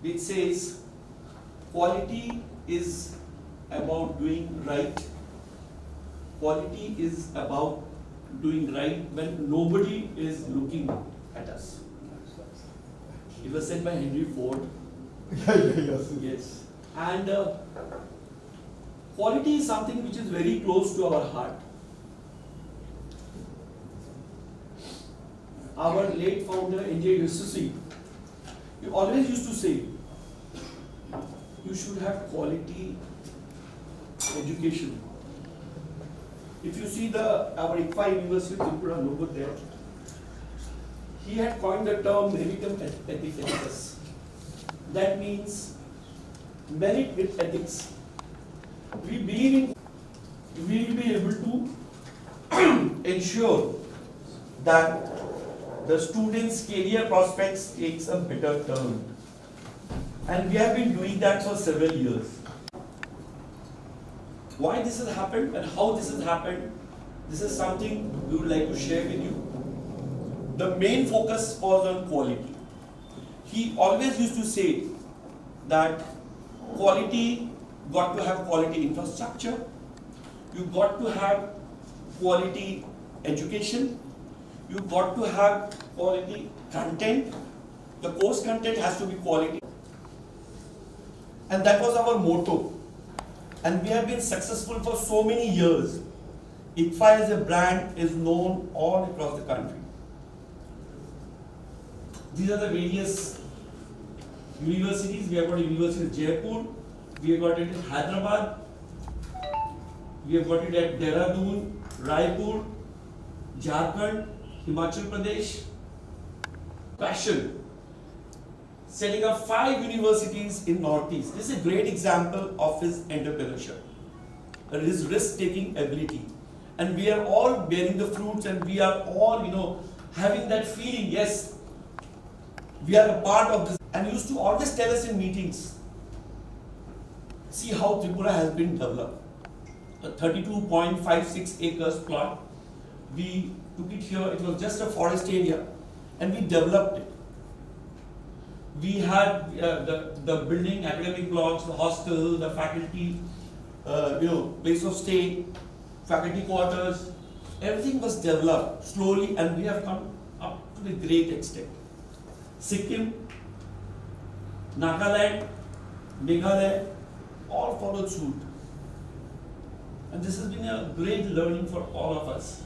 Which says quality is about doing right. Quality is about doing right when nobody is looking at us. It was said by Henry Ford. Yes. And quality is something which is very close to our heart. Our late founder, N.J. Yusufzai, he always used to say, you should have quality education. If you see our ICFAI University Tripura logo there, he had coined the term meritum ethicus. That means merit with ethics. We believe we will be able to ensure that the students' career prospects takes a better turn. And we have been doing that for several years. Why this has happened and how this has happened, this is something we would like to share with you. The main focus was on quality. He always used to say that quality got to have quality infrastructure, you got to have quality education, you got to have quality content, the course content has to be quality. And that was our motto. And we have been successful for so many years. ICFAI as a brand is known all across the country. These are the various universities. We have got a university in Jaipur, we have got it in Hyderabad, we have got it at Dehradun, Raipur, Jharkhand, Himachal Pradesh. Passion. Setting up 5 universities in Northeast. This is a great example of his entrepreneurship, his risk-taking ability. And we are all bearing the fruits, and we are all, having that feeling, yes, we are a part of this. And he used to always tell us in meetings, see how Tripura has been developed. A 32.56 acres plot. We took it here, it was just a forest area, and we developed it. We had the building, academic blocks, the hostel, the faculty, place of stay, faculty quarters. Everything was developed slowly, and we have come up to a great extent. Sikkim, Nagaland, Meghalaya, all followed suit. And and this has been a great learning for all of us.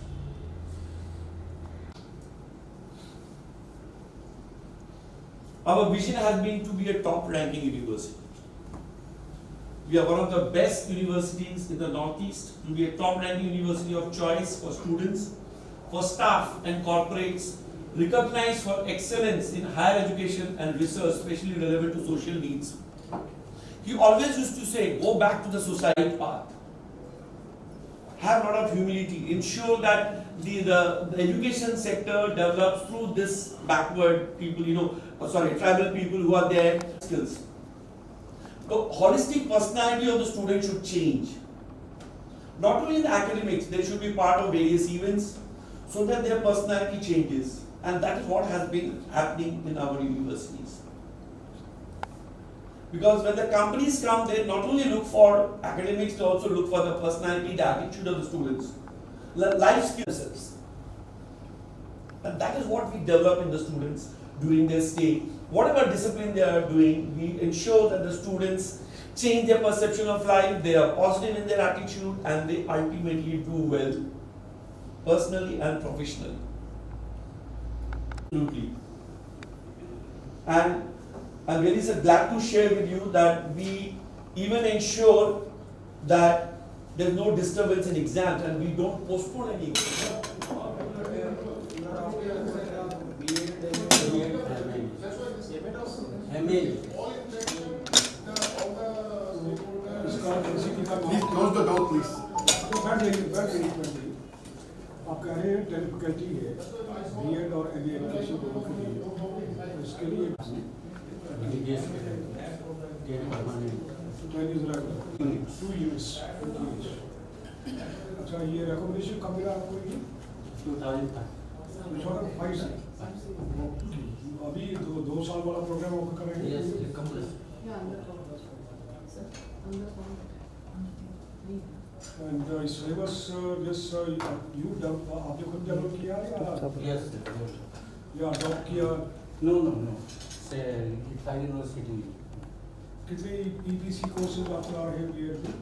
Our vision has been to be a top-ranking university. We are one of the best universities in the Northeast, to be a top-ranking university of choice for students, for staff and corporates, recognized for excellence in higher education and research, especially relevant to social needs. He always used to say, go back to the society path. Have a lot of humility. Ensure that the education sector develops through this backward people, tribal people who are there, skills. The holistic personality of the student should change. Not only in the academics, they should be part of various events so that their personality changes. And that is what has been happening in our universities. Because when the companies come, they not only look for academics, they also look for the personality, the attitude of the students, life skills. And that is what we develop in the students during their stay. Whatever discipline they are doing, we ensure that the students change their perception of life, they are positive in their attitude, and they ultimately do well, personally and professionally. Absolutely. And I'm really glad to share with you that we even ensure that there's no disturbance in exams and we don't postpone any exams. Please close the door, please. आप कह रहे हैं difficulty है BEd और MA education दोनों के लिए, तो इसके लिए 2 years. अच्छा, ये रिकमेंडेशन कब मिला आपको? ये 2005 से अभी 2 साल वाला प्रोग्राम ऑफर कर रहे हैं। And syllabus this you आपने खुद डेवलप किया या या अडॉप्ट किया? No. से ICFAI University. कितने EPC कोर्सेज आप चला रहे हैं बीएड में?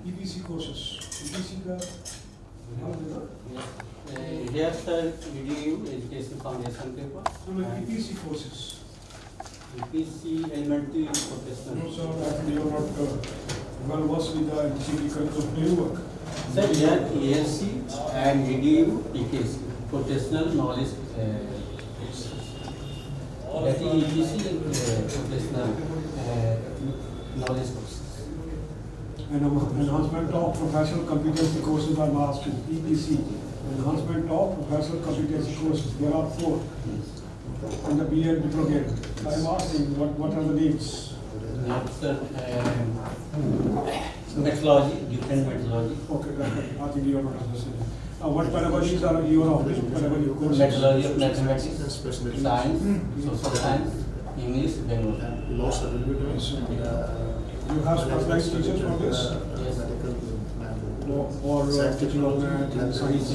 EPC कोर्सेज, EPC का Here sir, EDU Education Foundation paper. So EPC courses. EPC Elementary Professional. No sir, you are not well versed with the EPC curriculum framework. Sir, here ESC and EDU PKC Professional Knowledge. That is EPC Professional Knowledge courses. And enhancement of professional competency courses are last in EPC. Enhancement of professional competency courses. There are 4 in the BEd program. I am asking what are the names? Sir, methodology, different methodology. Okay, I think you are not understanding. What pedagogies are your offering? Pedagogy courses? Methodology of mathematics, science, social science, English, Bengali. You have specialized teachers for this? Yes. Or teaching of math and science?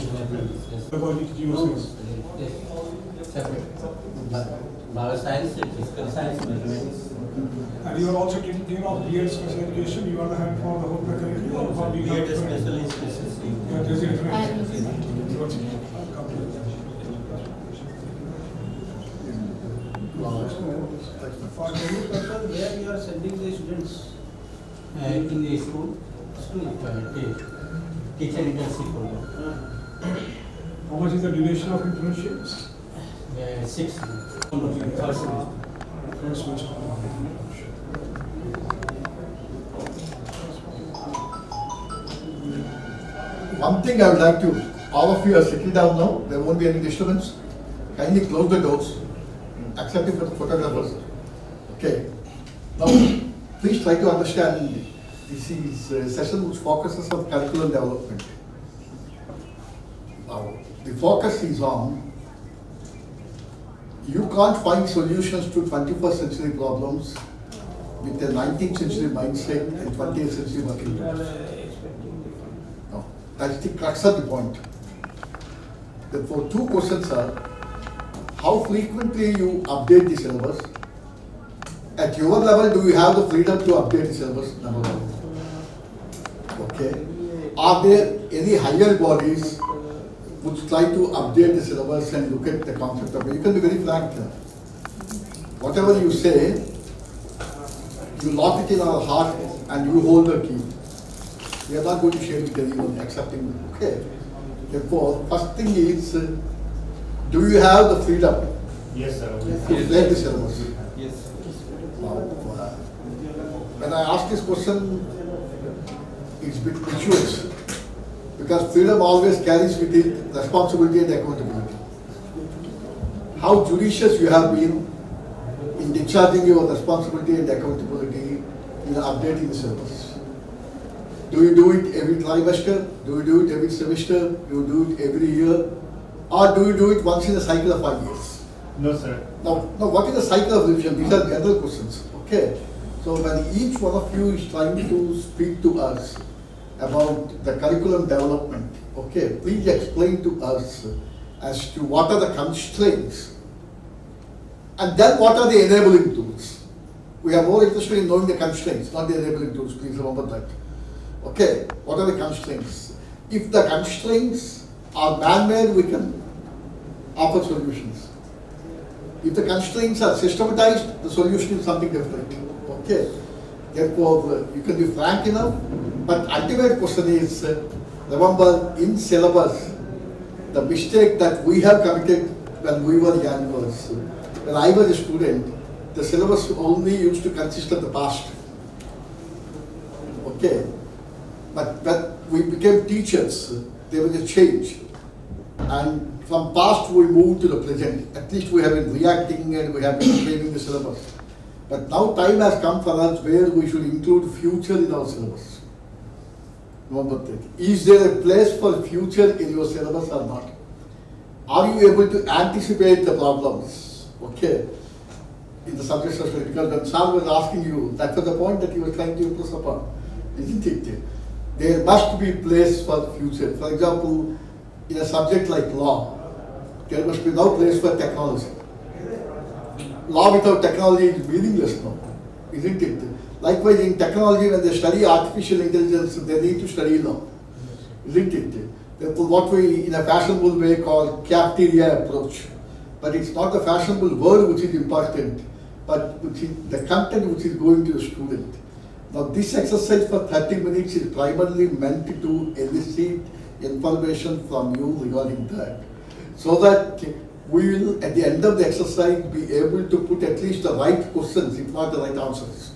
Pedagogy teaching of science? Yes. Separate. Bioscience, physical science, mathematics. And you are also taking care of BEd special education? You are the head for the whole curriculum or for BEd specialist. Yeah, there's a difference. For many purpose, where we are sending the students In the school, teacher internship program. How much is the duration of internships? 6 months. First semester. First semester. One thing I would like to, all of you are sitting down now, there won't be any disturbance. Kindly close the doors, accepting for the photographers. Okay. Now, please try to understand this is a session which focuses on curriculum development. Now, the focus is on, you can't find solutions to 21st century problems with a 19th century mindset and 20th century working methods. No, that's the crux of the point. Therefore, 2 questions are, how frequently you update the syllabus? At your level, do you have the freedom to update the syllabus? Number 1. Okay? Are there any higher bodies which try to update the syllabus and look at the concept of it? You can be very frank here. Whatever you say, you lock it in our heart and you hold the key. We are not going to share it with anyone accepting it. Okay? Therefore, first thing is, do you have the freedom Yes, sir. to play the syllabus? Yes. Now, when I ask this question, it's a bit vicious, because freedom always carries with it responsibility and accountability. How judicious you have been in discharging your responsibility and accountability in updating the syllabus. Do you do it every trimester? Do you do it every semester? Do you do it every year? Or do you do it once in a cycle of 5 years? No, sir. Now, what is the cycle of revision? These are general questions. Okay. So when each one of you is trying to speak to us about the curriculum development, okay, please explain to us as to what are the constraints and then what are the enabling tools. We are more interested in knowing the constraints, not the enabling tools. Please remember that. Okay, what are the constraints? If the constraints are man-made, we can offer solutions. If the constraints are systematized, the solution is something different. Okay. Therefore, you can be frank enough, but ultimate question is, remember, in syllabus, the mistake that we have committed when we were young was, when I was a student, the syllabus only used to consist of the past. Okay. But when we became teachers, there was a change. And from past we moved to the present. At least we have been reacting and we have been framing the syllabus. But now time has come for us where we should include future in our syllabus. Remember that. Is there a place for future in your syllabus or not? Are you able to anticipate the problems? Okay. In the subject social, because when Sam was asking you, that was the point that you were trying to impress upon, isn't it? There must be place for future. For example, in a subject like law, there must be no place for technology. Law without technology is meaningless now, isn't it? Likewise, in technology, when they study artificial intelligence, they need to study law, isn't it? Therefore, what we in a fashionable way call cafeteria approach. But it's not the fashionable word which is important, but which is the content which is going to the student. Now, this exercise for 30 minutes is primarily meant to elicit information from you regarding that, so that we will, at the end of the exercise, be able to put at least the right questions, if not the right answers.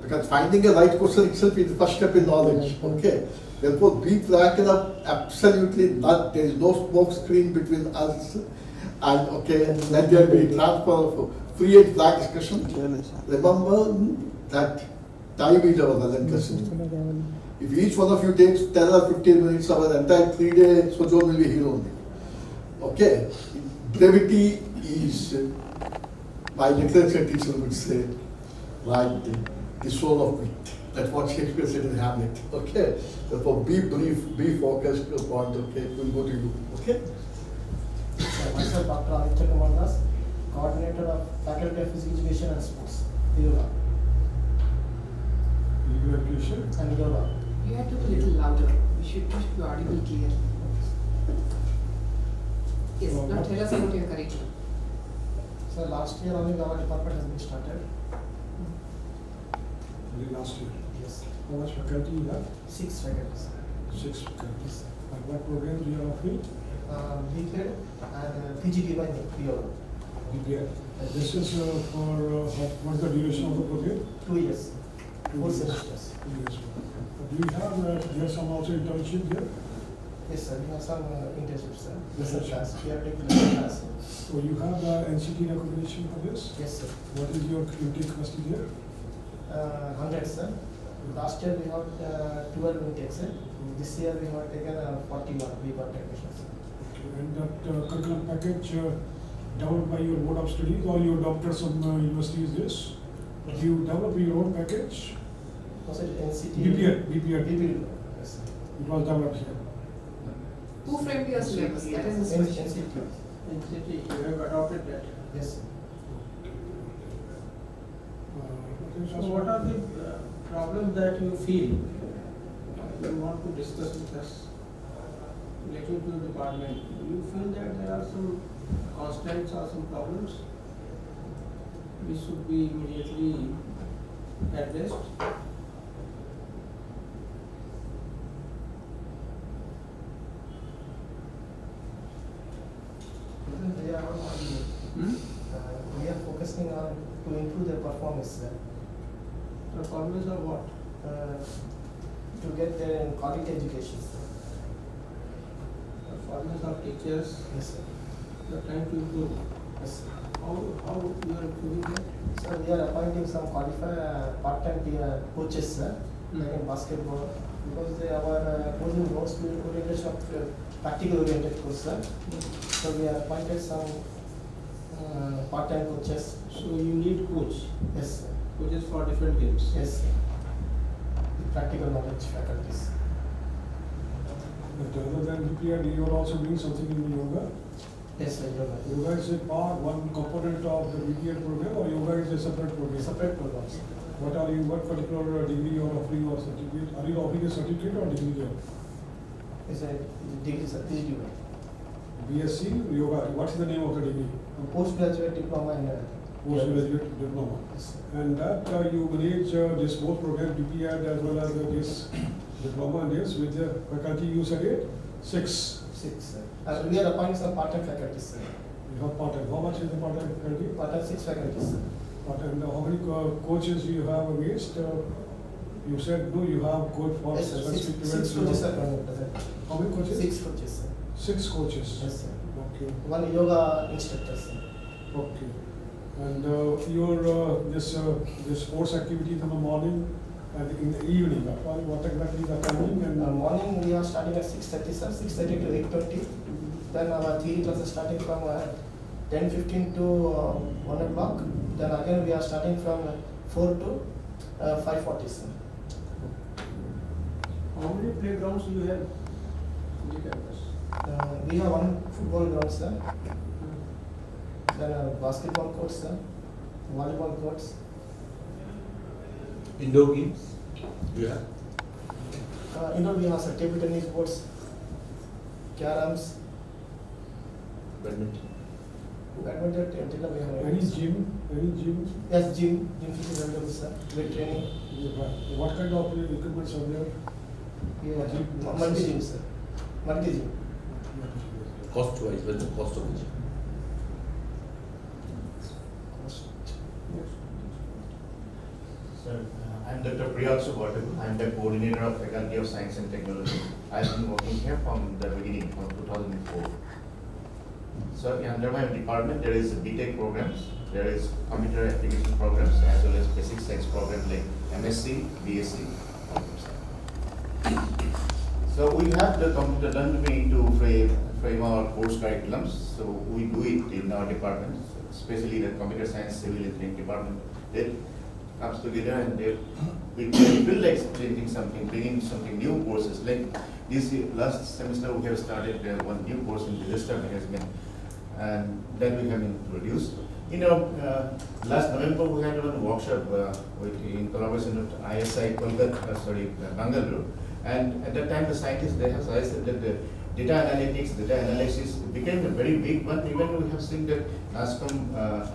Because finding a right question itself is the first step in knowledge. Okay. Therefore, be frank enough, absolutely not. There is no smoke screen between us. And okay, let there be transfer of free and frank discussion. Remember that time is our relentless enemy. If each one of you takes 10 or 15 minutes, our entire 3-day sojourn will be here only. Okay. Brevity is, my literature teacher would say, like the soul of wit. That's what Shakespeare said in Hamlet. Okay. Therefore, be brief, be focused to the point. Okay. We'll go to you. Okay. Myself, Dr. Aditya Kumar Das, Coordinator of Faculty of Physical Education and Sports, Yoga. And Yoga. You have to be a little louder. You should be audible clear. Yes, now tell us about your curriculum. So last year only our department has been started. Only last year. Yes. How much faculty you have? 6 faculties. 6 faculties. And what programs you are offering? BPEd and PGD by Yoga. BPEd. This is for what's the duration of the program? 2 years. 4 years. semesters. 2 years. Do you have there some also internship here? Yes, sir. We have some internships, sir. Research. Class. We are taking lesson class. So you have NCT recognition for this? Yes, sir. What is your intake capacity here? 100, sir. Last year we got 12 intakes, sir. This year we have taken 41. We got technicians. Okay. And that curriculum package developed by your board of studies or you adopted some university is this? Do you develop your own package? Was it NCT? BPEd. Yes, sir. It was developed here. Who framed your syllabus? That is the question. NCT, you have adopted that? Yes, sir. Okay, So what are the problems that you feel you want to discuss with us relating to the department, do you feel that there are some constraints or some problems which should be immediately addressed? We are we are focusing on to improve their performance, sir. Performance of what? To get their quality education, sir. Performance of teachers, Yes, sir. you are trying to improve. Yes, sir. How you are improving that? So we are appointing some qualified part-time coaches, sir, like in basketball, because they are posing mostly orientation of practical oriented course, sir. So we are appointed some part-time coaches. So you need coach, Yes, sir. coaches for different games. Yes, sir. The practical knowledge faculties. But other than DPID, you are also doing something in yoga. Yes, sir. Yoga. Yoga is a part, one component of the BPED program, or yoga is a separate program? Separate programs. What particular degree you are offering or certificate? Are you offering a certificate or degree there? It's a degree, sir. PhD. BSc yoga. What is the name of the degree? Postgraduate diploma in Postgraduate diploma. Yes, sir. And that you manage this both program, DPED as well as this diploma and this with the faculty you said it? 6. 6, sir. We are appointing some part-time faculties, sir. You have part-time. How much is the part-time faculty? Part-time 6 faculties, sir. Part-time. How many coaches you have against? You said no, you have coach for Yes, sir. specific 6 events. coaches are present. How many coaches? 6 coaches, sir. 6 coaches. Yes, sir. Okay. One yoga instructor, sir. Okay. And your this sports activities in the morning and in the evening. What exactly is the timing and Morning we are starting at 6:30, sir. 6:30 to 8:20. Then our theory class is starting from 10:15 to 1 o'clock. Then again we are starting from 4 to 5:40, sir. How many playgrounds do you have in the campus? We have one football ground, sir. Then basketball courts, sir. Volleyball courts. Indoor games? You have? Indoor we have some table tennis boards, caroms, Badminton? badminton, until we have. any gym? Any gym? Yes, gym is available, sir. Weight training. What kind of equipments are there? Yeah, multi-gym, sir. Multi-gym. Cost wise, what's the cost of the gym? Sir, I'm Dr. Priyal Subodhu. I'm the coordinator of Faculty of Science and Technology. I've been working here from the beginning, from 2004. So under my department, there is BTech programs, there is computer application programs, as well as basic science programs like MSc, BSc. So we have the computer learning to frame our course curriculums. So we do it in our department, especially the computer science civil engineering department. That comes together and we feel like changing something, bringing something new courses. Like this last semester we have started one new course in disaster management, and that we have introduced. You know, last November we had one workshop in collaboration with Bangalore, and at that time the scientists they have suggested that the data analytics, data analysis became a very big one. Even we have seen that NASCOM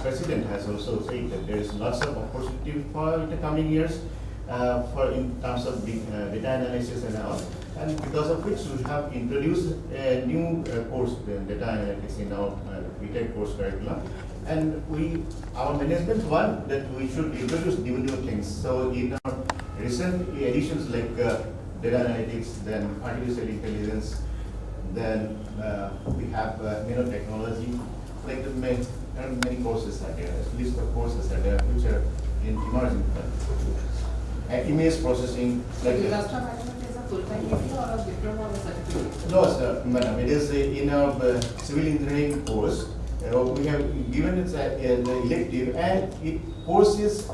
president has also said that there is lots of opportunity for the coming years for in terms of data analysis and all. And because of which we have introduced a new course, data analytics, in our BTech course curriculum. And our management want that we should introduce new things. So in our recent editions like data analytics, then artificial intelligence, then we have nanotechnology, like there are many courses are there, a list of courses are there which are in emerging. Image processing, like Industrial management is a full-time degree or a diploma or a certificate? no, sir, madam, it is in our civil engineering course. We have given it an elective, and course is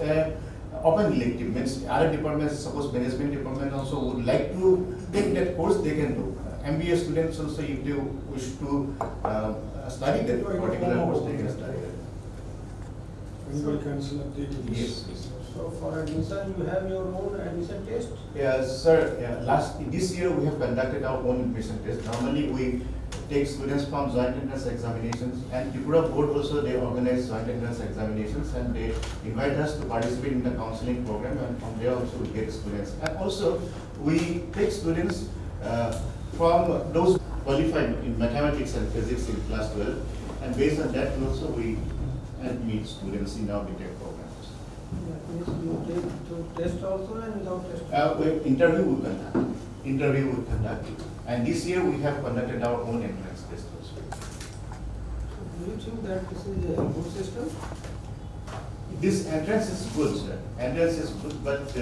open elective, means other departments, suppose management department also would like to take that course, they can do. MBA students also, if they wish to study that particular course, they can study that. Anybody can select it. Yes, yes. So for admission, you have your own admission test? Yes, sir. This year we have conducted our own admission test. Normally we take students from joint entrance examinations, and Tripura board also they organize joint entrance examinations, and they invite us to participate in the counseling program, and from there also we get students. And also we take students from those qualified in mathematics and physics in class 12, and based on that also we admit students in our BTech programs. That means you take through test also and without test? Interview we conduct, and this year we have conducted our own entrance test also. Do you think that this is a good system? This entrance is good, sir. Entrance is good, but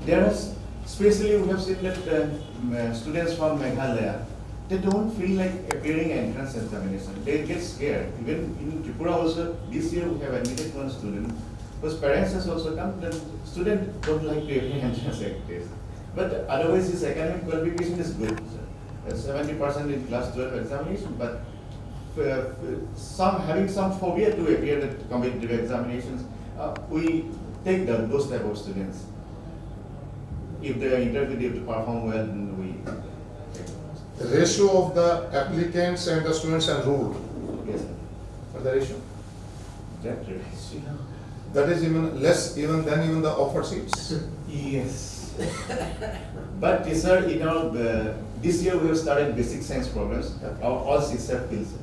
there is, especially we have seen that students from Meghalaya, they don't feel like appearing entrance examination. They get scared. Even in Tripura also, this year we have admitted one student, whose parents has also come, the student don't like to appear entrance test. But otherwise his academic qualification is good, sir. 70% in class 12 examination, but having some phobia to appear at competitive examinations, we take those type of students. If they are interviewed, if they perform well, then we take them. The ratio of the applicants and the students enrolled. Yes, sir. What the ratio? That ratio. That is even less even than even the offered seats. Yes. But sir, in our this year we have started basic science programs. All 6 have filled, sir.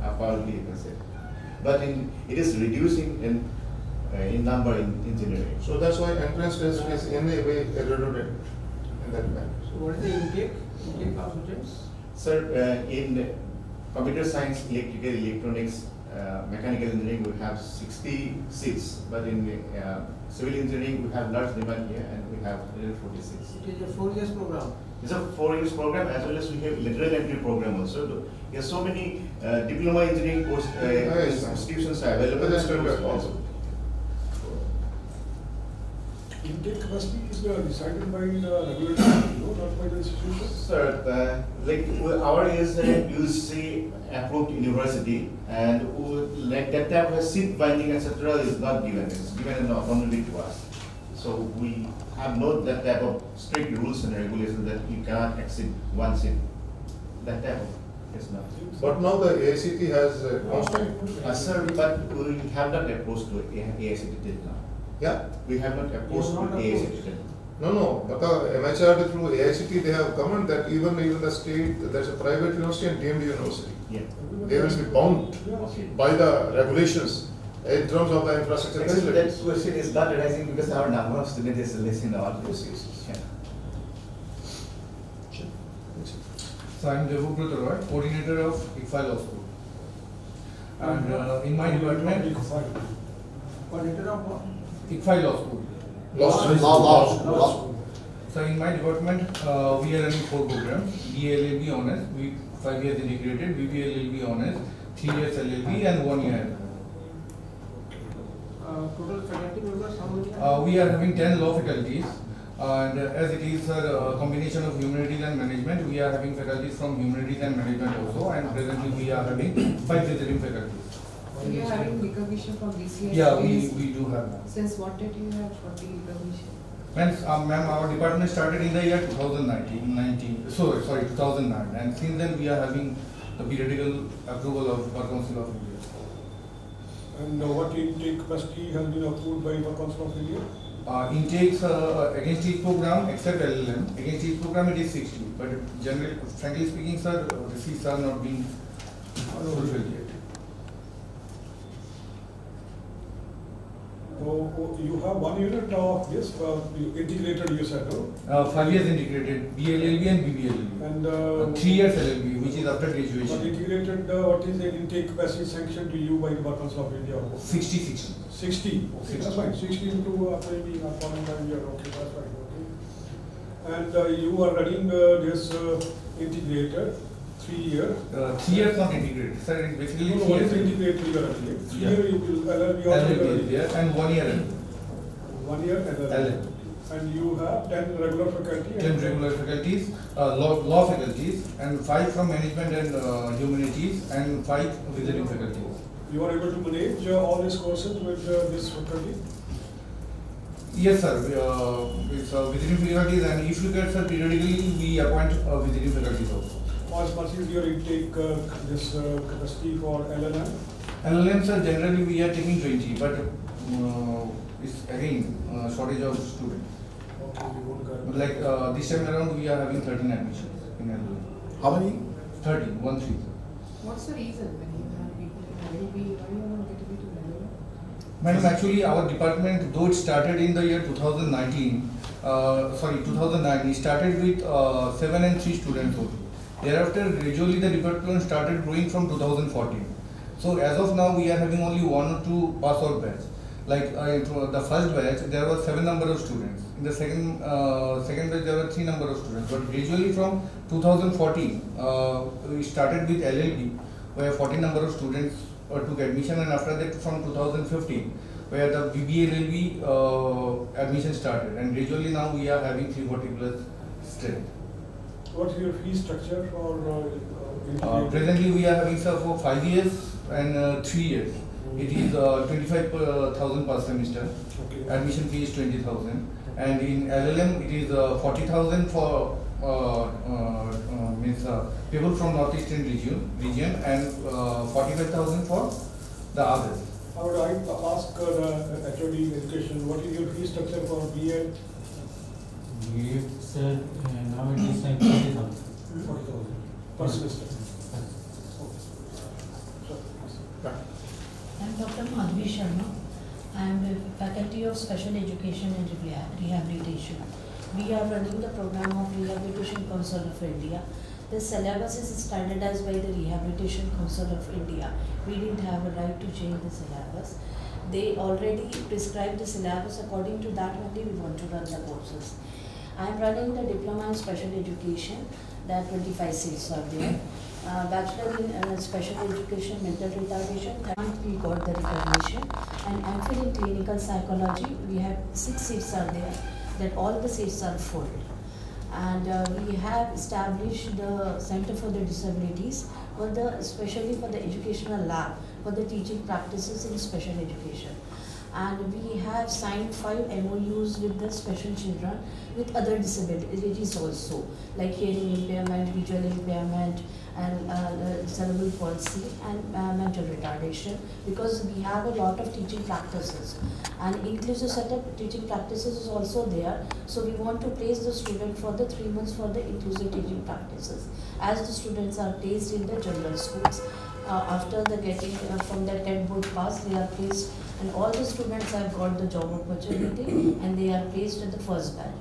Apparently you can say. But it is reducing in number in engineering. So that's why entrance test is in a way redundant in that manner. So what is the intake of students? Sir, in computer science, electrical, electronics, mechanical engineering, we have 60 seats. But in civil engineering, we have large demand here, and we have 146. It is a 4 years program. It's a 4 years program, as well as we have lateral entry program also. There are so many diploma engineering course institutions are available. That's good also. Intake capacity is decided by the regulator, not by the institution. Sir, our is UC approved university, and like that type of seat binding etc. is not given. It's given only to us. So we have no that type of strict rules and regulations that you cannot exceed one seat. That type of is not. But now the AICT has constant. Sir, but we have not approached to AICT till now. Yeah. We have not approached to not AICT till now. No, but the MHRD through AICT they have commented that even the state, there's a private university and deemed university. Yeah. They will be bound Okay. by the regulations in terms of the infrastructure Actually, that facilities. question is not arising because our number of students is less in all those cases. Yeah. So I am Devubrat Roy, coordinator of ICFAI Law School. And in my department, Coordinator of what? ICFAI Law School. Law. So in my department, we are running 4 programs: BA LLB honors, 5 years integrated, BBA LLB honors, 3 years LLB, and 1 year. Total faculty members, how many? We are having 10 law faculties, and as it is a combination of humanities and management, we are having faculties from humanities and management also, and presently we are having 5 visiting faculties. So you are having recognition from BCS? Yeah, we do have that. Since what date you have got the recognition? Ma'am, our department started in the year 2009, and since then we are having the periodical approval of Bar Council of India. And what intake capacity has been approved by the Council of India? Intakes against each program, except LLM, against each program it is 60. But generally, frankly speaking, sir, the seats are not being fulfilled yet. Oh, you have 1 unit of this integrated, you said, no? 5 years integrated, BLLB and BBLLB. And 3 years LLB, which is after but graduation. integrated, what is the intake capacity sanctioned to you by the Bar Council of India? 60. 60. Okay, that's fine. 60 into maybe 0.5 year. Okay, that's fine. Okay. And you are running this integrated 3 year. 3 years not integrated, sir. It is basically No, 3 what is years. integrated you are running? 3 Yeah. year you will LLB also LLB is running. there, and 1 year LLB. 1 year LLB. LLB. And you have 10 regular faculty. 10 regular faculties, law faculties, and 5 from management and humanities, and 5 visiting faculties. You are able to manage all these courses with this faculty? Yes, sir. It's visiting faculties, and if you get, sir, periodically we appoint visiting faculties also. What is your intake this capacity for LLM? LLM, sir, generally we are taking 20, but it's again shortage of students. Okay, you won't get. Like this time around we are having 13 admissions in LLM. How many? 30, 1 3. What's the reason when you have people in LLB, why you want to get into LLB? Madam, actually our department, though it started in the year 2009, it started with 7 and 3 students only. Thereafter, gradually the department started growing from 2014. So as of now, we are having only 1 or 2 pass-out batch. Like into the first batch, there were 7 number of students. In the second batch, there were 3 number of students. But gradually from 2014, we started with LLB, where 14 number of students took admission, and after that from 2015, where the BBLLB admission started, and gradually now we are having 340 plus strength. What's your fee structure for integrated? Presently we are having, sir, for 5 years and 3 years. It is 25,000 per semester. Okay. Admission fee is 20,000, and in LLM it is 40,000 for people from northeastern region, and 45,000 for the others. I would like to ask the HOD education, what is your fee structure for BEd? Sir, now it is like 40,000. 40,000 per semester. I am Dr. Madhvi Sharma. I am the Faculty of Special Education and Rehabilitation. We are running the program of Rehabilitation Council of India. The syllabus is standardized by the Rehabilitation Council of India. We didn't have a right to change the syllabus. They already prescribed the syllabus. According to that only we want to run the courses. I am running the Diploma in Special Education. There are 25 seats are there. Bachelor in Special Education, Mental Retardation, and we got the recognition. And MPhil in Clinical Psychology, we have 6 seats are there, that all the seats are full. And we have established the Center for the Disabilities, especially for the educational lab, for the teaching practices in special education. And we have signed 5 MOUs with the special children with other disabilities also, like hearing impairment, visual impairment, and cerebral palsy, and mental retardation, because we have a lot of teaching practices. And inclusive setup teaching practices is also there, so we want to place the student for the 3 months for the inclusive teaching practices. As the students are placed in the general schools, after the getting from the 10th board pass, they are placed, and all the students have got the job opportunity, and they are placed at the first batch.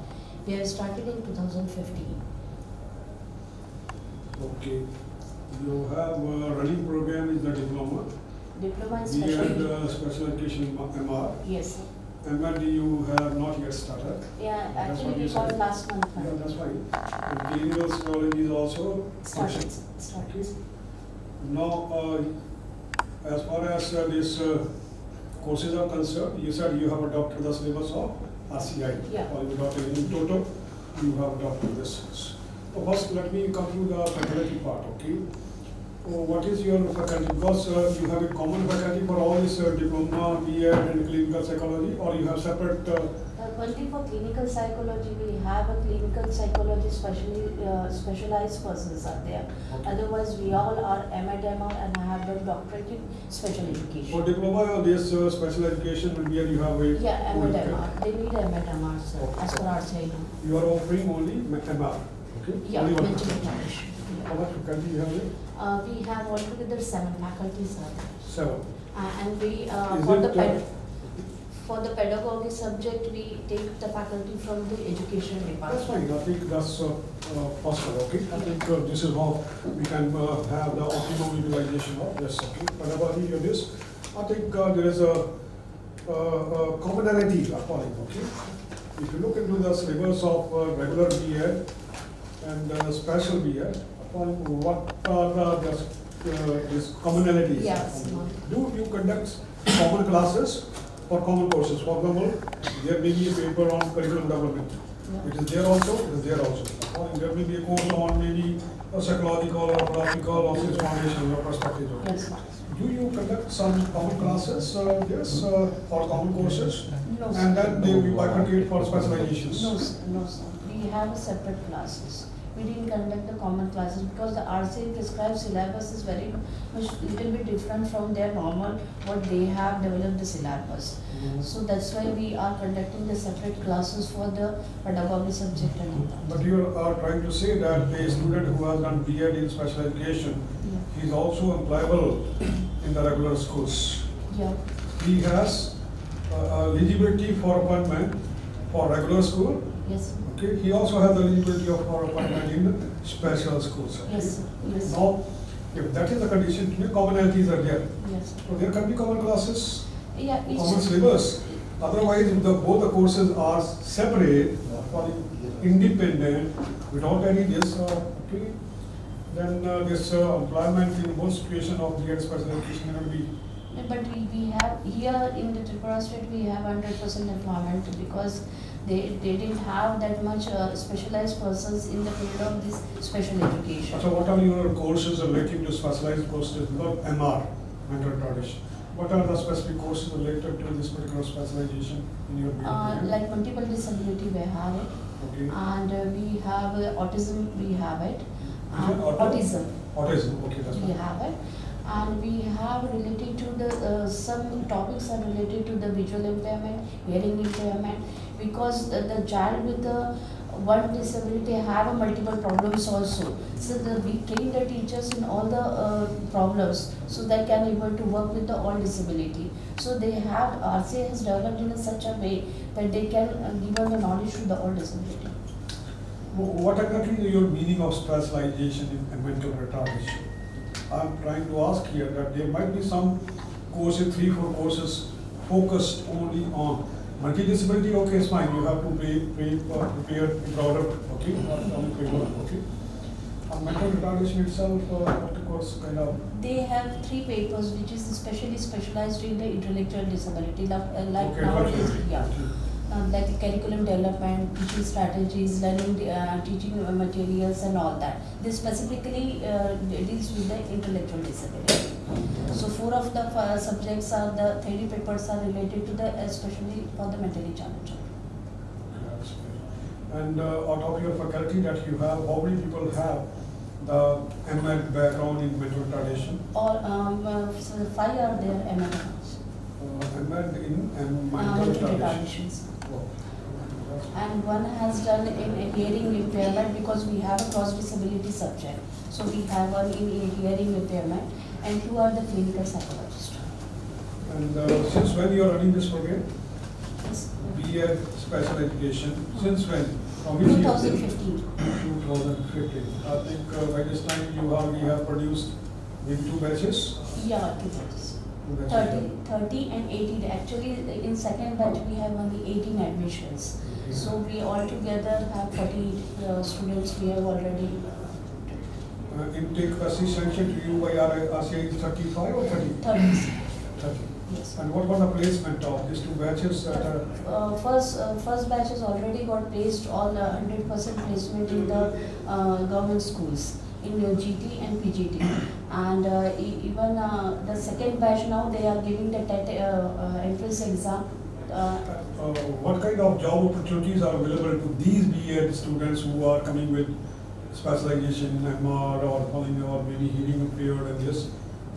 We have started in 2015. Okay. You have a running program is the diploma. Diploma in We special had education. special education MR. Yes, sir. MR you have not yet started. Yeah, That's actually what you we got said. last month. Yeah, that's fine. And clinical psychology is also Started. Okay. Now, as far as this courses are concerned, you said you have adopted the syllabus of RCI. Yeah. Or you adopted in total, you have adopted this. So first, let me come to the faculty part, okay? What is your faculty? Because you have a common faculty for all this diploma, BEd and clinical psychology, or you have separate? Only for clinical psychology, we have a clinical psychology specialized persons are there. Okay. Otherwise, we all are MAD/MR and have done doctorate in special For education. diploma, this special education will be, you have a. Yeah, MAD/MR. They need MAD/MR, sir, Okay. as per our say. You are offering only MR, okay? Yeah, Only one. mental retardation. How much faculty you have there? We have altogether 7 faculties are there. 7. And we, Is for it, for the pedagogy subject, we take the faculty from the education That's department. fine, I think that's possible, okay? I think this is how we can have the optimum utilization of this, okay? Whenever we do this, I think there is a commonality appalling, okay? If you look into the syllabus of regular BEd and special BEd, what are these commonalities? Yes, ma'am. Do you conduct common classes or common courses? For example, there may be a paper on curriculum development. Yeah. It is there also, it is there also. According there will be a course on maybe a psychological or philosophical or science foundation or perspective. Yes, sir. Do you conduct some common classes, yes, or common courses? No, sir. And then they will be bifurcated for specializations? No, sir, no, sir. We have separate classes. We didn't conduct the common classes because the RCA prescribed syllabus is very much little bit different from their normal what they have developed the syllabus. So that's why we are conducting the separate classes for the pedagogy subject and all that. But you are trying to say that the student who has done B.Ed in special education, he is also employable in the regular schools. Yeah, He has eligibility for appointment for regular school. yes, Okay, he also has the eligibility for appointment in special schools. yes, sir. Yes, sir. Now, if that is the condition, commonalities are there. Yes, sir. So there can be common classes, Yeah, common it's, syllabus. Otherwise, if both the courses are separate or independent without any this, okay, then this employment in most situation of B.Ed special education will be. but we have, here in the Tripura state, we have 100% employment because they didn't have that much specialized persons in the field of this special education. So what are your courses related to specialized courses, not MR, mental retardation? What are the specific courses related to this particular specialization in your B.Ed? Like multiple disability, we have it. Okay. And we have autism, we have it. Is it Autism, Autism, okay, that's we fine. have it. And we have related to the, some topics are related to the visual impairment, hearing impairment, because the child with the one disability have a multiple problems also. So we train the teachers in all the problems, so they can able to work with the all disability. So they have, RCA has developed in such a way that they can give the knowledge to the all disability. What exactly is your meaning of specialization in mental retardation? I'm trying to ask here that there might be some courses, 3-4 courses focused only on multi-disability, okay, it's fine, you have to prepare a broader, okay, only paper, okay. On mental retardation itself, what the course kind of? They have 3 papers which is especially specialized in the intellectual disability, like Okay, nowadays, okay. yeah. Like curriculum development, teaching strategies, learning, teaching materials and all that. This specifically deals with the intellectual disability. So 4 of the subjects are, the theory papers are related to the, especially for the mentally challenged. And out of your faculty that you have, how many people have the ML background in mental retardation? All, so 5 are there, MLMs. ML in mental Mental retardation. retardations. And one has done in hearing impairment because we have a cross disability subject. So we have one in hearing impairment and 2 are the clinical psychologists. And since when you are running this program? Yes. B.Ed Special Education, since when? From which year? 2015. 2015. I think by this time we have produced maybe 2 batches? Yeah, 2 batches. 2 batches. 30 and 18. Actually, in second batch we have only 18 admissions. So we altogether have 40 students we have already. Intake sanctioned to you by RCA is 35 or 30? 30. 30. Yes. And what was the placement of these 2 batches that are? First batch has already got placed all 100% placement in the government schools in GT and PGT, and even the second batch now they are giving the TET entrance exam. What kind of job opportunities are available to these B.Ed students who are coming with specialization in MR or maybe hearing impaired and this?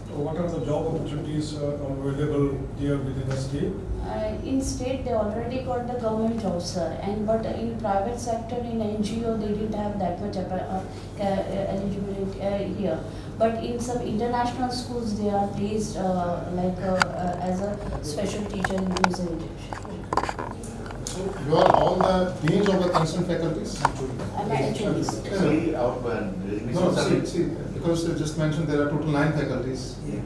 So what are the job opportunities available there within the state? In state they already got the government jobs, sir, and but in private sector in NGO they didn't have that much eligibility here. But in some international schools they are placed as a special teacher in music education. You are all the deans of the concerned faculties? I'm at HODs. Actually, our No, see, because you just mentioned there are total 9 faculties. Yeah.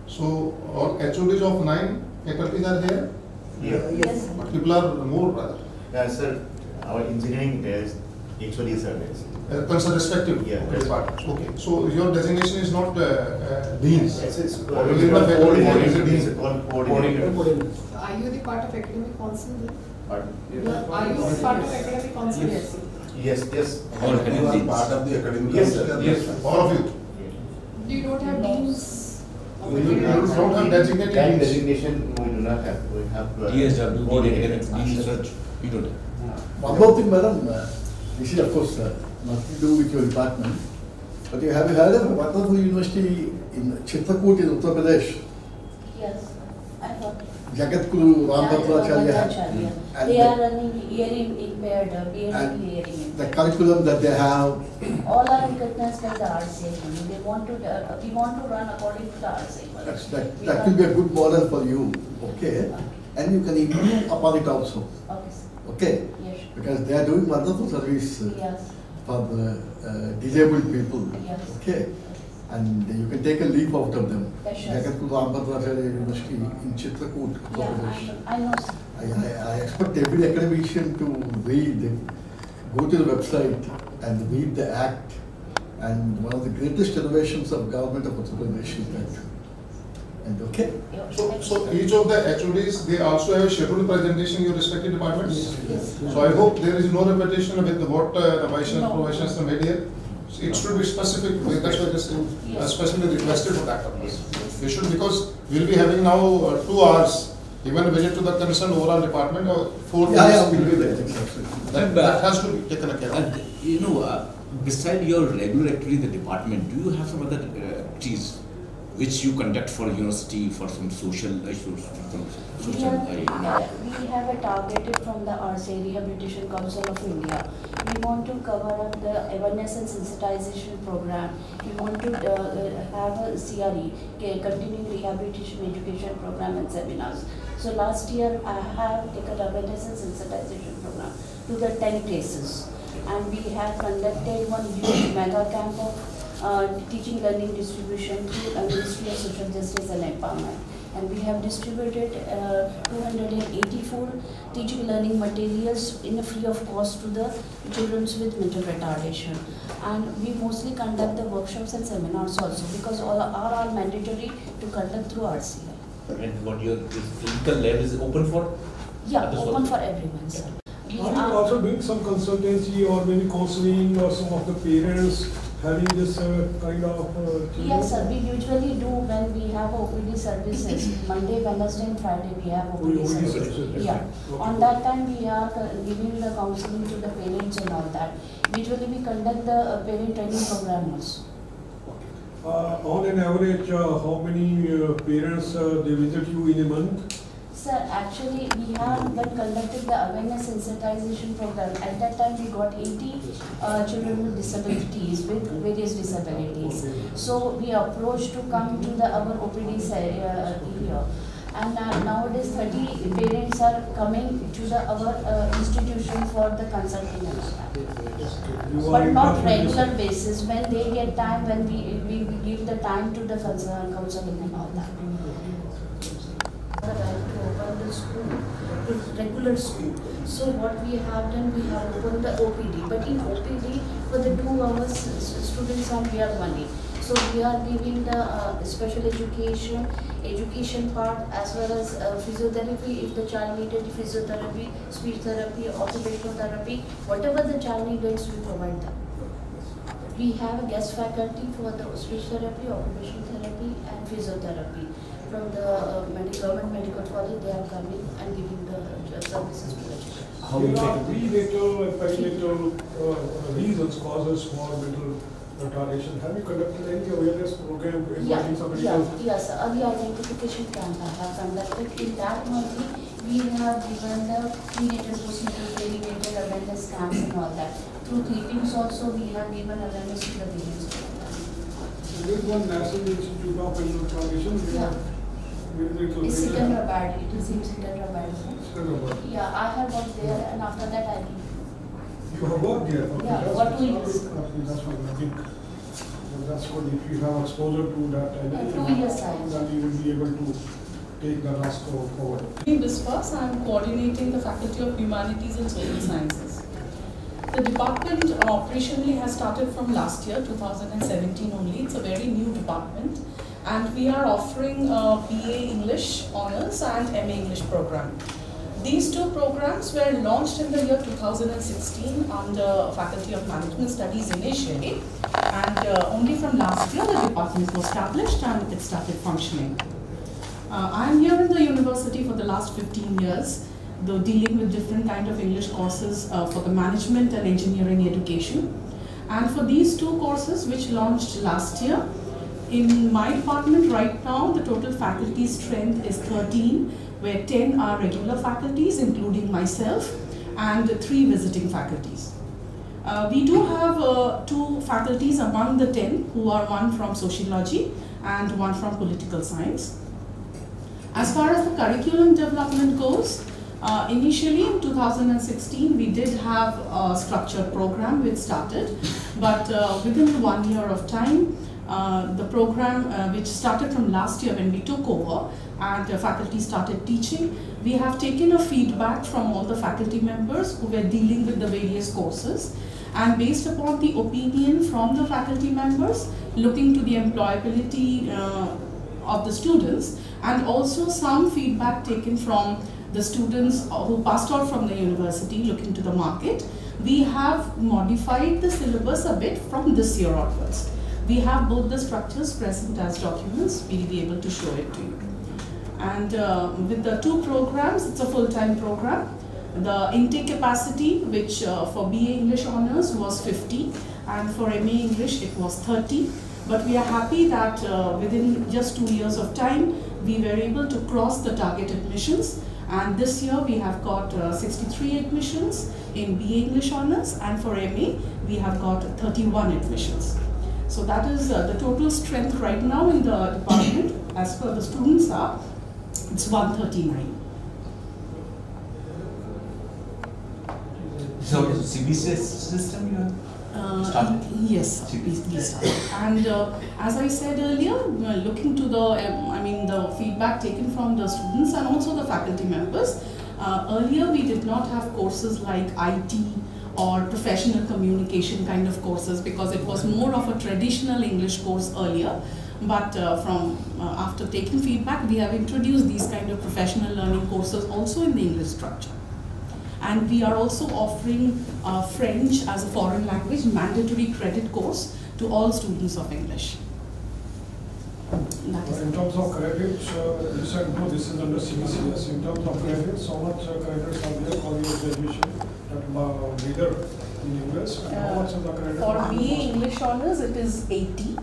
So all HODs of 9 faculties are here? Yeah. Yes. But people are more rather. Yeah, sir, our engineering is actually service. Concerned respective. Yeah, that's what. Okay, so your designation is not deans? It's Within the faculty, what is a dean? coordinator. Are you the part of academic council then? Pardon? Are you the part of academic council? Yes. Yes, yes. All You are academic. part of the academic. Yes, council. sir. Yes, sir. All of you. You don't have names. You don't have designated That deans. designation we do not have. We have. DSW, board Dean Academic, Dean access. Research, we don't have. One more thing, madam, this is of course nothing to do with your department, but you have heard of a wonderful university in Chitrakoot in Uttar Pradesh, Yes, I heard. Jagatguru Rambhadracharya. And They are running hearing impaired, hearing and impaired. the curriculum that they have, All are recognized by the RCA. They want to, we want to run according to the RCA. that will be a good model for you, okay? And you can improve upon it also, Okay, sir. okay? Yes, Because they are doing wonderful service yes, for the disabled people, yes. okay? And you can take a leap out of them. Yes, sure. Jagatguru Rambhadracharya University in Chitrakoot, Uttar Yeah, Pradesh. I know, sir. I expect every academician to read, go to the website and read the act. And one of the greatest innovations of government of Uttar Pradesh is that. And okay? Yeah, So, thank so you. each of the HODs, they also have a scheduled presentation in your respective departments? Yes. So I hope there is no repetition with what the Vice No. Provisions are made here. So it should be specific, that's why I just Yes. specifically requested for that purpose. We should, because we'll be having now 2 hours, even a visit to the concerned overall department or 4 days. Yeah, we'll do that, exactly. That has to be taken care of. And you know, beside your regular activity in the department, do you have some other activities which you conduct for university for some social issues, some We social? have a targeted from the RCA Rehabilitation Council of India. We want to cover up the awareness and sensitization program. We want to have a CRE, continuing rehabilitation education program and seminars. So last year I have taken awareness and sensitization program to the 10 places. And we have conducted one huge mega camp of teaching learning distribution through the Ministry of Social Justice and Empowerment. And we have distributed 284 teaching learning materials in a free of cost to the children with mental retardation. And we mostly conduct the workshops and seminars also because all are mandatory to conduct through RCA. And what your physical lab is open for? Yeah, Others open also? for everyone, sir. We Are you are- also doing some consultancy or maybe counseling or some of the parents having this kind of children? Yes, sir, we usually do when we have OPD services. Monday, Wednesday and Friday we have OPD OPD services. services. Yeah, Okay. on that time we are giving the counseling to the parents and all that. Usually we conduct the parent training program also. On an average, how many parents they visit you in a month? Sir, actually, we have when conducted the awareness sensitization program. At that time, we got 80 children with disabilities, with various disabilities. So we approached to come to our OPDs here. And nowadays, 30 parents are coming to our institution for the consulting and all that. You are But in not touch with this? regular basis. When they get time, when we give the time to the counseling and all that. The right to open the school, to regular school. So what we have done, we have opened the OPD. But in OPD, for the 2 hours, students are here only. So we are giving the special education part as well as physiotherapy. If the child needed physiotherapy, speech therapy, occupational therapy, whatever the child needs, we provide them. We have a guest faculty for the speech therapy, occupational therapy and physiotherapy. From the government medical college, they are coming and giving the services to the children. There are prenatal and perinatal reasons, causes for mental retardation. Have you conducted any awareness program inviting somebody else? Yes, early identification camp I have conducted. In that only, we have given the prenatal, postnatal, perinatal awareness camps and all that. Through clippings also, we have given awareness to the parents. There is one National Institute of Mental Retardation. Yeah. It's It's Secunderabad, it is in Secunderabad. Yeah, I have worked there and after that I leave. You have worked there? Okay, Yeah, that's what good. we use. Okay, that's fine, I think. That's good, if you have exposure to that. Yeah, 2 years I have. Then you will be able to take the task forward. In Disperse, I am coordinating the Faculty of Humanities and Social Sciences. The department operationally has started from last year, 2017 only. It's a very new department. And we are offering BA English Honours and MA English program. These two programs were launched in the year 2016 under Faculty of Management Studies initially, and only from last year the department was established and it started functioning. I am here in the university for the last 15 years, though dealing with different kind of English courses for the management and engineering education. And for these two courses which launched last year, in my department right now, the total faculty strength is 13, where 10 are regular faculties, including myself, and 3 visiting faculties. We do have 2 faculties among the 10, who are one from sociology and one from political science. As far as the curriculum development goes, initially in 2016, we did have a structured program which started, but within 1 year of time, the program which started from last year when we took over and faculty started teaching, we have taken a feedback from all the faculty members who were dealing with the various courses, and based upon the opinion from the faculty members, looking to the employability of the students, and also some feedback taken from the students who passed out from the university looking to the market, we have modified the syllabus a bit from this year onwards. We have both the structures present as documents. We'll be able to show it to you. And with the 2 programs, it's a full-time program. The intake capacity, which for BA English Honours was 50, and for MA English it was 30. But we are happy that within just 2 years of time, we were able to cross the target admissions. And this year we have got 63 admissions in BA English Honours, and for MA we have got 31 admissions. So that is the total strength right now in the department. As per the students are, it's 139. So CBC system you have started? Yes, we started. And as I said earlier, looking to the feedback taken from the students and also the faculty members, earlier we did not have courses like IT or professional communication kind of courses, because it was more of a traditional English course earlier. But after taking feedback, we have introduced these kind of professional learning courses also in the English structure. And we are also offering French as a foreign language mandatory credit course to all students of English. In terms of credits, you said no, this is under CBCS. In terms of credits, how much credits are there for your graduation at leader in English? And how much is the credit? For BA English Honours, it is 80,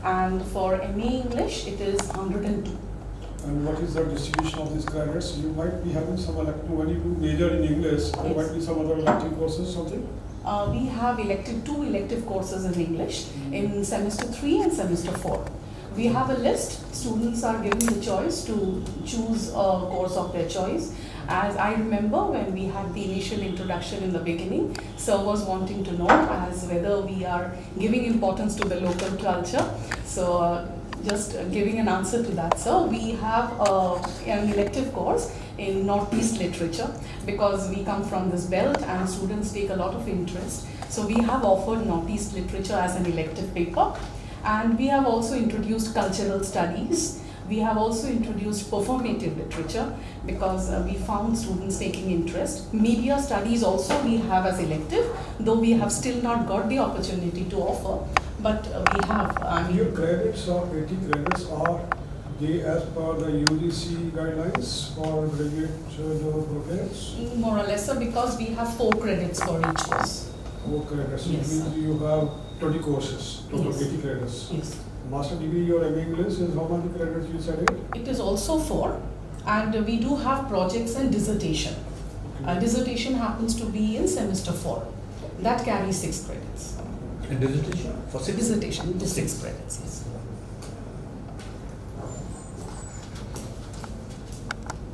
and for MA English, it is 102. And what is the distribution of these credits? You might be having some elective, when you do major in English, there might be some other elective courses, something? We have 2 elective courses in English in semester 3 and semester 4. We have a list. Students are given the choice to choose a course of their choice. As I remember, when we had the initial introduction in the beginning, sir was wanting to know as whether we are giving importance to the local culture. So just giving an answer to that, sir, we have an elective course in Northeast literature, because we come from this belt and students take a lot of interest. So we have offered Northeast literature as an elective paper. And we have also introduced cultural studies. We have also introduced performative literature, because we found students taking interest. Media studies also we have as elective, though we have still not got the opportunity to offer. But we have. Your credits or 80 credits, are they as per the UGC guidelines for graduate programs? More or less, sir, because we have 4 credits for each course. 4 credits. Yes, It means you have 20 courses, total Yes. 80 credits. Yes. Master degree or MA English is how many credits you said it? It is also 4, and we do have projects and dissertation. Dissertation happens to be in semester 4. That carries 6 credits. And dissertation? For 6? Dissertation, it is 6 credits, yes.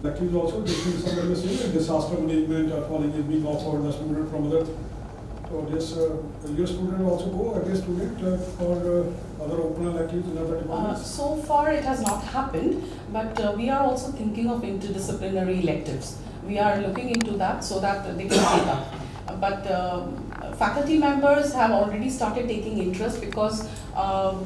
Electives also, different somewhere the same, disaster management or falling is being offered, the student from other. So yes, your student also go, every student for other open electives in other departments? So far it has not happened, but we are also thinking of interdisciplinary electives. We are looking into that so that they can take up. But faculty members have already started taking interest, because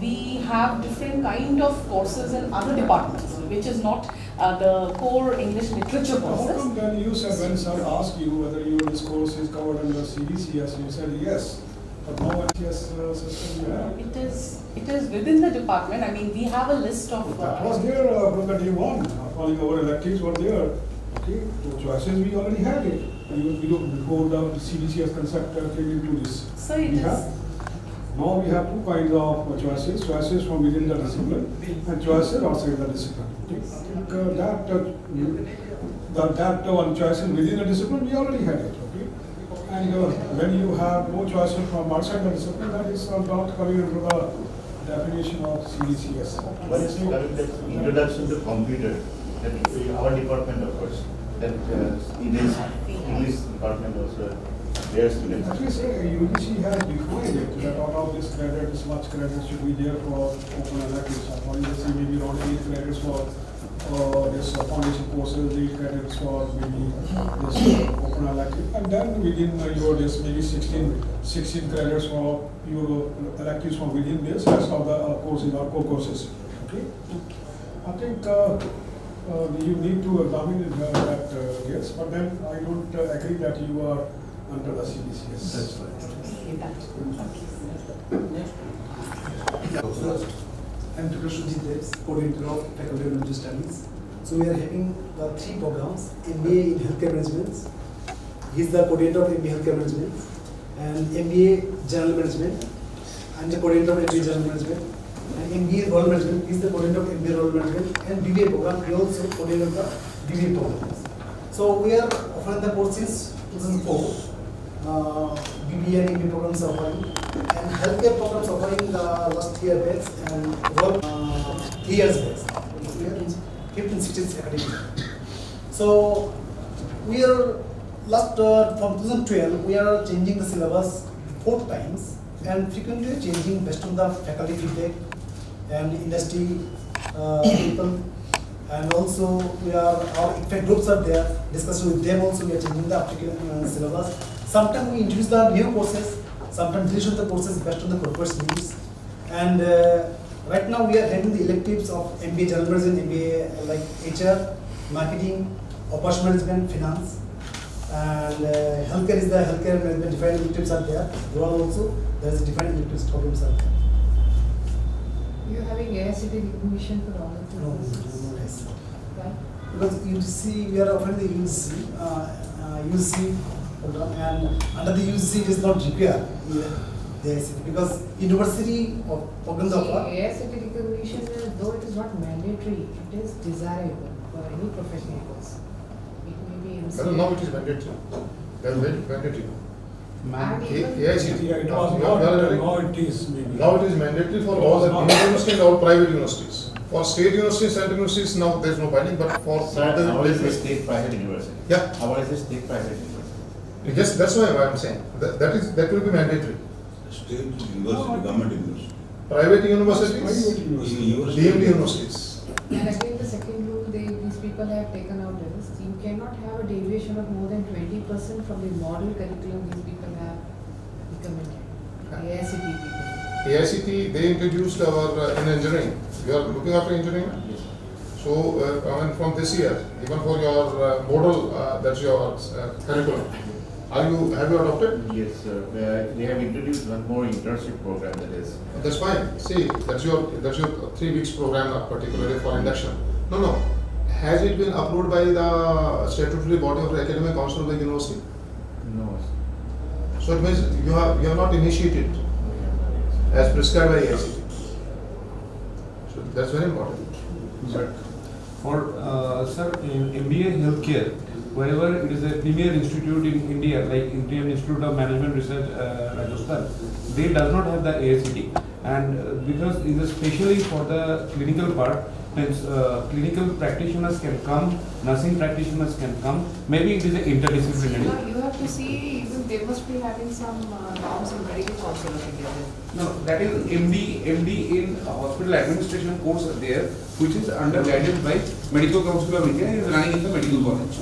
we have different kind of courses in other departments, which is not the core English literature How courses. come then you said, when sir asked you whether this course is covered under CBCS, you said yes, but no ICS system you have? It is within the department. I mean, we have a list of. That was there from the day one, calling our electives were there. Okay, so choices we already had it. Even before the CBCS concept came into this. So it We is. have- Now we have two kinds of choices from within the discipline and choices outside the discipline. Okay, I think that one choices within the discipline, we already had it. Okay, and when you have no choices from outside the discipline, that is not coming into the definition of CBCS. What is introduction to computer? That our department, of course, that English department also, their students. At least UGC has defined it, that out of this credit, this much credit should be there for open electives. Or you see maybe around 8 credits for this foundation courses, 8 credits for maybe this open elective. And then within your this maybe 16 credits for your electives from within this, rest of the courses are core courses. Okay? I think you need to examine that, yes, but then I don't agree that you are under the CBCS. That's right. I'm Tripura Act, coordinator of Faculty of Religious Studies. So we are having 3 programs: MBA in Healthcare Management. He is the coordinator of MBA Healthcare Management, and MBA General Management. I'm the coordinator of MBA General Management. And MBA Rural Management is the coordinator of MBA Rural Management, and BBA program. We also coordinator of the BBA programs. So we are offering the course since 2004. BBA and MBA programs are offering, and healthcare programs offering the last year batch and work 3 years batch. We are in 5th and 16th academic year. So we are from 2012 we are changing the syllabus 4 times and frequently changing based on the faculty feedback and industry people, and also our ICFAI groups are there. Discussing with them also, we are changing the applicable syllabus. Sometimes we introduce the new courses, sometimes deletion the courses based on the corporate needs. And right now we are having the electives of MBA General Management, MBA like HR, Marketing, Operations Management, Finance, and healthcare is the healthcare management. Defined electives are there. Rural also there is defined electives programs are there. You're having AICT recognition for all of the No, courses? no, yes. Why? Because UGC, we are offering the UGC program, and under the UGC it is not required the AICT, because university of programs See, offer. AICT recognition, though it is not mandatory, it is desirable for any professional course. It may be MCA. Now it is mandatory. They are mandatory. And even- AICT. Yeah, it was Now not, now it is maybe. Now it is mandatory for all the universities and all private universities. For state universities, central universities, now there is no binding, but for Sir, our is a state private university. Yeah. Our is a state private university. Yes, that's why I'm saying that will be mandatory. State university, government university. Private universities, Private university. DMD universities. And again, the second rule these people have taken out is you cannot have a deviation of more than 20% from the model curriculum these people have recommended. AICT people. AICT, they introduced our in engineering. You are looking after engineering? Yes. So, I mean, from this year, even for your model, that's your curriculum. Have you adopted? Yes, sir. They have introduced one more internship program that is. That's fine. See, that's your 3 weeks program, particularly for induction. No. Has it been approved by the statutory body of the academic council of the university? No. So it means you have not initiated as prescribed by AICT. So that's very important. Sir. For sir, in MBA Healthcare, wherever it is a premier institute in India, like Indian Institute of Management Research, Rajasthan, they does not have the AICT, and because it is especially for the clinical part, means clinical practitioners can come, nursing practitioners can come. Maybe it is a interdisciplinary. Now you have to see, even they must be having some norms in medical council of India. No, that is MD in hospital administration course there, which is under guided by Medical Council of India, is running in the medical college.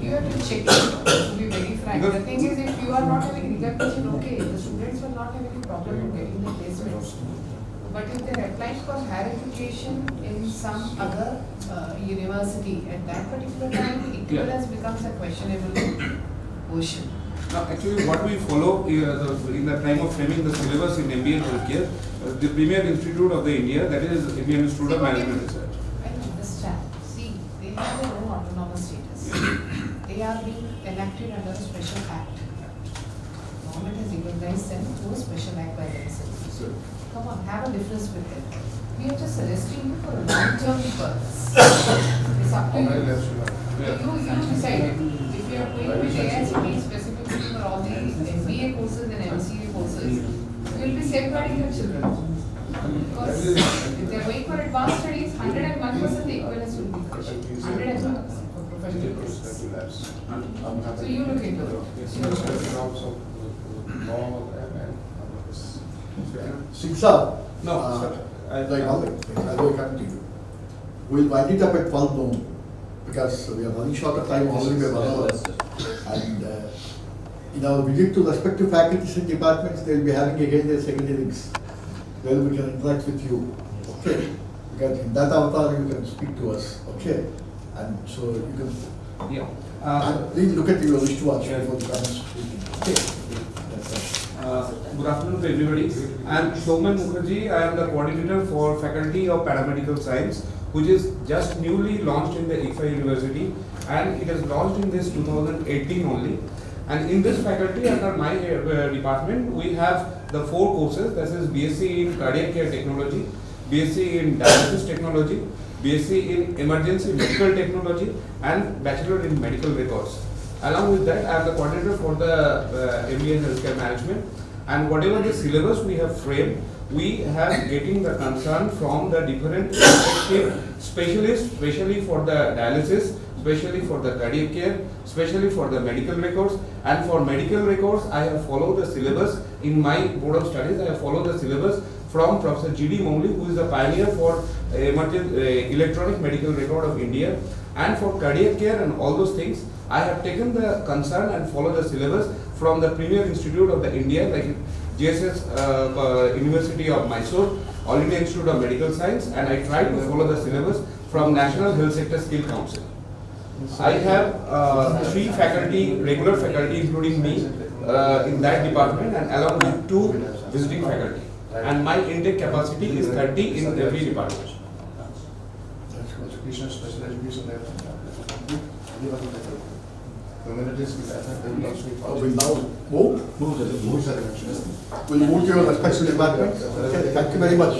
You have to check it, to be very frank. The thing is, if you are not having recognition, okay, the students will not have any problem in getting the placements. But if they're applying for higher education in some other university, at that particular time, equivalence becomes a questionable question. Now, actually, what we follow in the time of framing the syllabus in MBA healthcare, the premier institute of the India, that is Indian Institute of Management Research. I understand. See, they have their own autonomous status. They are being enacted under a special act. Government has recognized them through a special act by themselves. Come on, have a difference with them. We are just arresting you for a long-term purpose. It's up to you. You decide. If you are going with AICTE specifically for all the MBA courses and MCA courses, you will be safeguarding your children. Because if they are going for advanced studies, 101% the equivalence will be questioned. 101% for professional courses. So you look into it. Siksa. No, sir. I will come to you. We'll wind it up at 12 noon because we are running short of time already by 1 hour. And in our visit to respective faculties and departments, they will be having again their second innings where we can interact with you. Okay? Because in that avatar you can speak to us. Okay? And so you can. Yeah. And please look at your wristwatch before you come speaking. Okay? Good afternoon to everybody. I am Shobhan Mukherjee. I am the coordinator for Faculty of Paramedical Science, which is just newly launched in the ICFAI University, and it is launched in this 2018 only. And in this faculty, under my department, we have the 4 courses. That is BSc in Cardiac Care Technology, BSc in Dialysis Technology, BSc in Emergency Medical Technology, and Bachelor in Medical Records. Along with that, I am the coordinator for the MBA Healthcare Management, and whatever the syllabus we have framed, we have getting the concern from the different specialists, especially for the dialysis, especially for the cardiac care, especially for the medical records. And for medical records, I have followed the syllabus in my board of studies. I have followed the syllabus from Professor G.D. Mowgli, who is the pioneer for electronic medical record of India. And for cardiac care and all those things, I have taken the concern and followed the syllabus from the premier institute of the India, like JSS University of Mysore, All India Institute of Medical Science, and I try to follow the syllabus from National Health Sector Skill Council. I have 3 faculty, regular faculty, including me, in that department, and along with 2 visiting faculty. And my intake capacity is 30 in every department. Education, special education, communities will now move? We'll move to your respective departments. Okay, thank you very much.